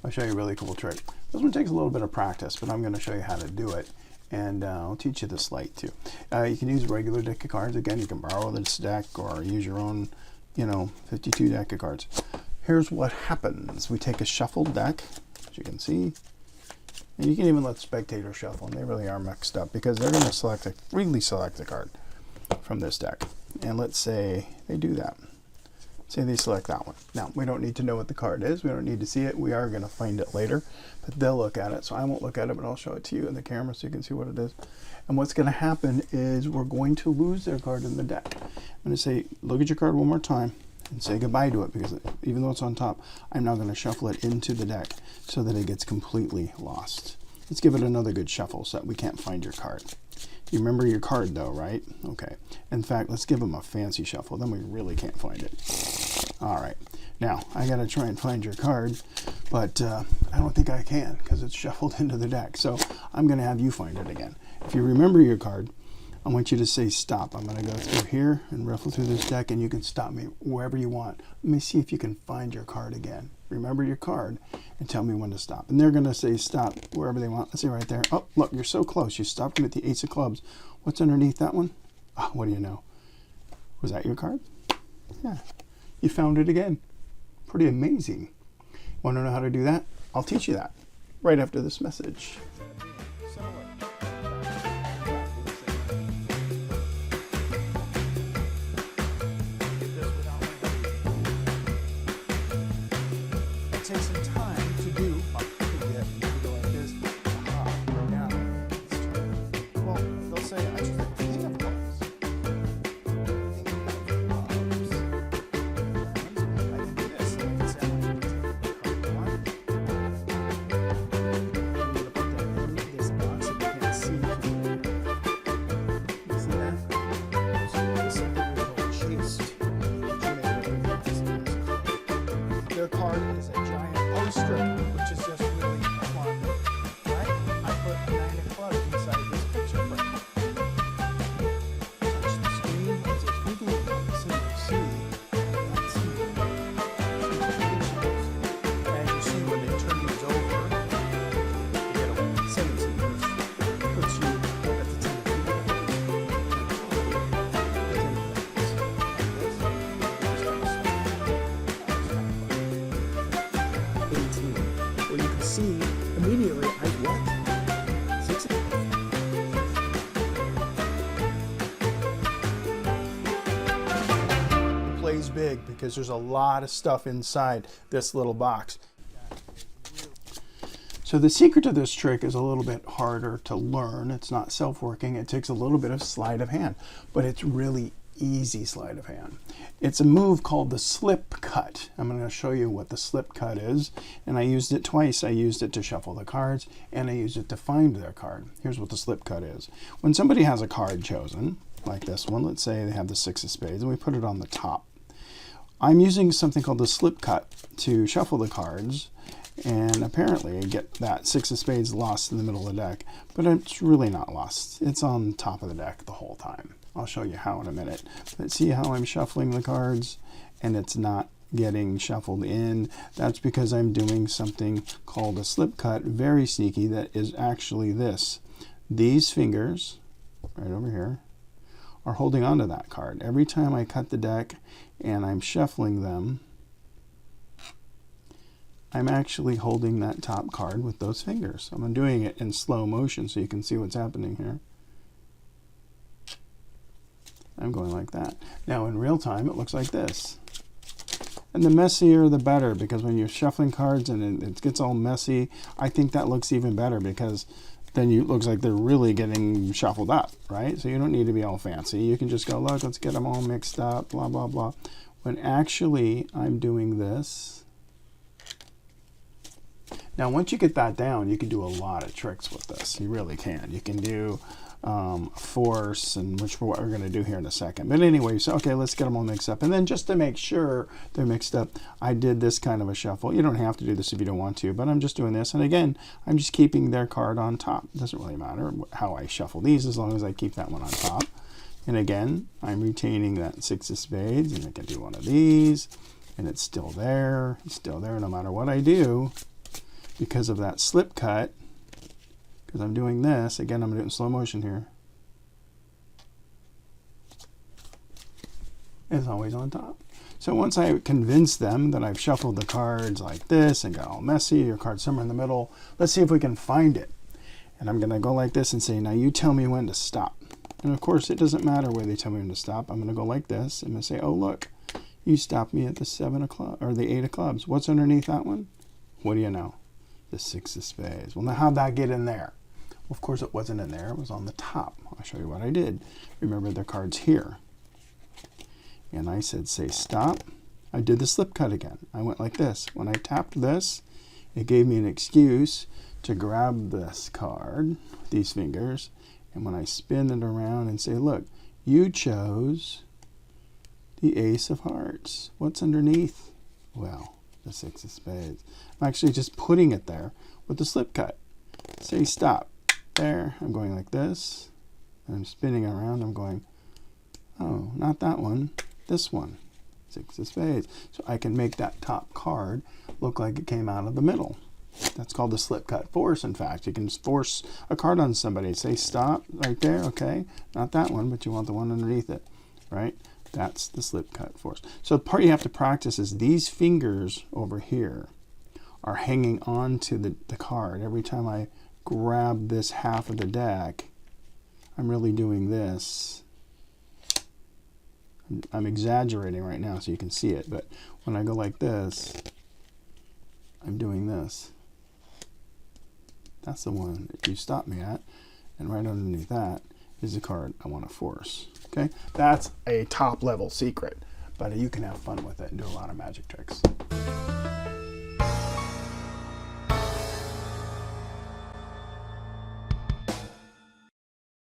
I'll show you a really cool trick. This one takes a little bit of practice, but I'm going to show you how to do it. And I'll teach you the sleight too. You can use a regular deck of cards. Again, you can borrow this deck or use your own, 52 deck of cards. Here's what happens. We take a shuffled deck, as you can see. And you can even let spectators shuffle, and they really are mixed up because they're going to really select a card from this deck. And let's say they do that. Say they select that one. Now, we don't need to know what the card is. We don't need to see it. We are going to find it later, but they'll look at it. So I won't look at it, but I'll show it to you in the camera so you can see what it is. And what's going to happen is we're going to lose their card in the deck. I'm going to say, look at your card one more time and say goodbye to it, because even though it's on top, I'm now going to shuffle it into the deck so that it gets completely lost. Let's give it another good shuffle so that we can't find your card. You remember your card though, right? Okay. In fact, let's give them a fancy shuffle. Then we really can't find it. All right. Now, I got to try and find your card, but I don't think I can because it's shuffled into the deck. So I'm going to have you find it again. If you remember your card, I want you to say stop. I'm going to go through here and ruffle through this deck, and you can stop me wherever you want. Let me see if you can find your card again. Remember your card and tell me when to stop. And they're going to say stop wherever they want. Let's see right there. Oh, look, you're so close. You stopped them at the Ace of Clubs. What's underneath that one? Oh, what do you know? Was that your card? Yeah. You found it again. Pretty amazing. Want to know how to do that? I'll teach you that right after this message. Take some time to do. Go like this. Now, let's try. Well, they'll say, I choose the King of Clubs. King of Clubs. I can do this. I can say, I'm going to take card one. I'm going to put that in this box so you can't see it. You see that? So this is something we call chased. Their card is a giant poster, which is just really fun, right? I put a 9 of clubs inside this picture frame. Touch the screen as it's wiggling on the single C. And you see when they turn these over, you get a 17, which puts you at the 10 of well, you can see immediately I what? 6. It plays big because there's a lot of stuff inside this little box. So the secret to this trick is a little bit harder to learn. It's not self-working. It takes a little bit of sleight of hand, but it's really easy sleight of hand. It's a move called the slip cut. I'm going to show you what the slip cut is, and I used it twice. I used it to shuffle the cards, and I used it to find their card. Here's what the slip cut is. When somebody has a card chosen, like this one, let's say they have the 6 of spades, and we put it on the top. I'm using something called the slip cut to shuffle the cards, and apparently I get that 6 of spades lost in the middle of the deck, but it's really not lost. It's on top of the deck the whole time. I'll show you how in a minute. But see how I'm shuffling the cards and it's not getting shuffled in? That's because I'm doing something called a slip cut, very sneaky, that is actually this. These fingers, right over here, are holding onto that card. Every time I cut the deck and I'm shuffling them, I'm actually holding that top card with those fingers. I'm doing it in slow motion so you can see what's happening here. I'm going like that. Now in real time it looks like this. And the messier the better, because when you're shuffling cards and it gets all messy, I think that looks even better because then it looks like they're really getting shuffled up, right? So you don't need to be all fancy. You can just go, look, let's get them all mixed up, blah, blah, blah. When actually I'm doing this. Now once you get that down, you can do a lot of tricks with this. You really can. You can do force, and which we're going to do here in a second. But anyway, so okay, let's get them all mixed up. And then just to make sure they're mixed up, I did this kind of a shuffle. You don't have to do this if you don't want to, but I'm just doing this. And again, I'm just keeping their card on top. It doesn't really matter how I shuffle these as long as I keep that one on top. And again, I'm retaining that 6 of spades, and I can do one of these, and it's still there no matter what I do. because of that slip cut, because I'm doing this, again, I'm going to do it in slow motion here, it's always on top. So once I convince them that I've shuffled the cards like this and got all messy, your card's somewhere in the middle, let's see if we can find it. And I'm going to go like this and say, now you tell me when to stop. And of course, it doesn't matter where they tell me when to stop. I'm going to go like this. I'm going to say, oh, look, you stopped me at the 7 of clubs, or the 8 of clubs. What's underneath that one? What do you know? The 6 of spades. Well, now how'd that get in there? Well, of course, it wasn't in there. It was on the top. I'll show you what I did. Remember, the card's here. And I said, say stop. I did the slip cut again. I went like this. When I tapped this, it gave me an excuse to grab this card with these fingers. And when I spin it around and say, look, you chose the Ace of Hearts. What's underneath? Well, the 6 of spades. I'm actually just putting it there with the slip cut. Say stop. There. I'm going like this. And I'm spinning around. I'm going, oh, not that one. This one. 6 of spades. So I can make that top card look like it came out of the middle. That's called the slip cut force, in fact. You can force a card on somebody. Say stop right there, okay? Not that one, but you want the one underneath it, right? That's the slip cut force. So the part you have to practice is these fingers over here are hanging on to the card. Every time I grab this half of the deck, I'm really doing this. I'm exaggerating right now so you can see it, but when I go like this, I'm doing this. That's the one that you stopped me at, and right underneath that is the card I want to force. Okay, that's a top level secret, but you can have fun with it and do a lot of magic tricks.